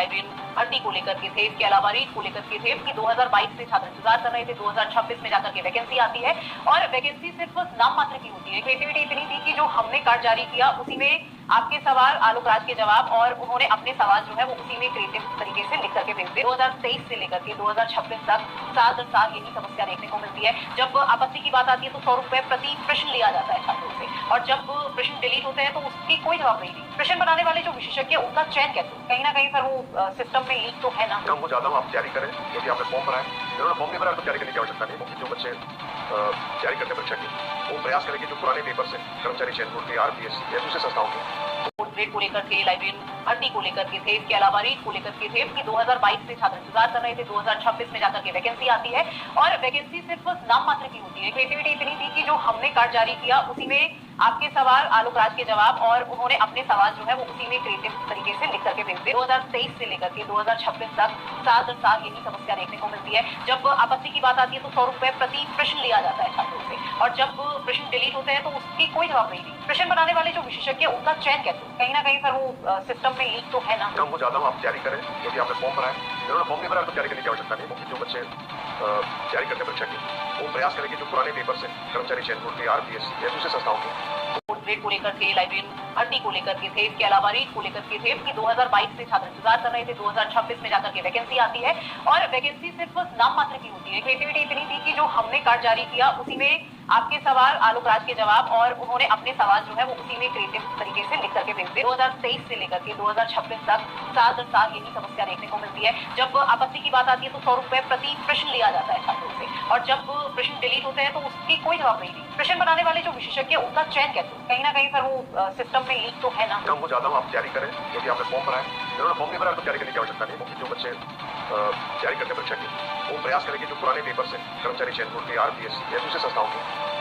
Live in भर्ती को लेकर के थे, इसके अलावा रीट को लेकर के थे कि 2022 से छात्र इंतजार कर रहे थे, 2026 में जाकर के वैकेंसी आती है और वैकेंसी सिर्फ नाम मात्र की होती है। क्रिएटिविटी इतनी थी कि जो हमने कार्ड जारी किया उसी में आपके सवाल, आलोक राज के जवाब और उन्होंने अपने सवाल जो है वो उसी में क्रिएटिव तरीके से लिख करके भेज दिए। 2023 से लेकर के 2026 तक साल दर साल यही समस्या देखने को मिलती है। जब आपत्ति की बात आती है तो 100 रुपए प्रति प्रश्न लिया जाता है छात्रों से और जब प्रश्न डिलीट होते हैं तो उसकी कोई जवाब नहीं दी। प्रश्न बनाने वाले जो विशेषज्ञ उनका चयन कैसे? कहीं ना कहीं सर वो सिस्टम में लीक तो है ना। मैं चाहता हूँ आप तैयारी करें, क्योंकि आपने फॉर्म भरा है। जिन्होंने फॉर्म नहीं भरा तो तैयारी करने की आवश्यकता नहीं। जो बच्चे तैयारी करते हैं परीक्षा की वो प्रयास करें कि जो पुराने पेपर से कर्मचारी चयन बोर्ड के, आरपीएस या दूसरे संस्थाओं के ग्रेड को लेकर के, लाइव इन भर्ती को लेकर के थे, इसके अलावा रीट को लेकर के थे कि 2022 से छात्र इंतजार कर रहे थे, 2026 में जाकर के वैकेंसी आती है और वैकेंसी सिर्फ नाम मात्र की होती है। क्रिएटिविटी इतनी थी कि जो हमने कार्ड जारी किया उसी में आपके सवाल, आलोक राज के जवाब और उन्होंने अपने सवाल जो है वो उसी में क्रिएटिव तरीके से लिख करके भेज दिए। 2023 से लेकर के 2026 तक साल दर साल यही समस्या देखने को मिलती है। जब आपत्ति की बात आती है तो 100 रुपए प्रति प्रश्न लिया जाता है छात्रों से और जब प्रश्न डिलीट होते हैं तो उसकी कोई जवाब नहीं दी। प्रश्न बनाने वाले जो विशेषज्ञ उनका चयन कैसे? कहीं ना कहीं सर वो सिस्टम में लीक तो है ना। मैं चाहता हूँ आप तैयारी करें, क्योंकि आपने फॉर्म भरा है। जिन्होंने फॉर्म नहीं भरा तो तैयारी करने की आवश्यकता नहीं। जो बच्चे तैयारी करते हैं परीक्षा की वो प्रयास करें कि जो पुराने पेपर से कर्मचारी चयन बोर्ड के, आरपीएस या दूसरे संस्थाओं के ग्रेड को लेकर के, लाइव इन भर्ती को लेकर के थे, इसके अलावा रीट को लेकर के थे कि 2022 से छात्र इंतजार कर रहे थे, 2026 में जाकर के वैकेंसी आती है और वैकेंसी सिर्फ नाम मात्र की होती है। क्रिएटिविटी इतनी थी कि जो हमने कार्ड जारी किया उसी में आपके सवाल, आलोक राज के जवाब और उन्होंने अपने सवाल जो है वो उसी में क्रिएटिव तरीके से लिख करके भेज दिए। 2023 से लेकर के 2026 तक साल दर साल यही समस्या देखने को मिलती है। जब आपत्ति की बात आती है तो 100 रुपए प्रति प्रश्न लिया जाता है छात्रों से और जब प्रश्न डिलीट होते हैं तो उसकी कोई जवाब नहीं दी। प्रश्न बनाने वाले जो विशेषज्ञ उनका चयन कैसे? कहीं ना कहीं सर वो सिस्टम में लीक तो है ना। मैं चाहता हूँ आप तैयारी करें, क्योंकि आपने फॉर्म भरा है। जिन्होंने फॉर्म नहीं भरा तो तैयारी करने की आवश्यकता नहीं। जो बच्चे तैयारी करते हैं परीक्षा की वो प्रयास करें कि जो पुराने पेपर से कर्मचारी चयन बोर्ड के, आरपीएस या दूसरे संस्थाओं के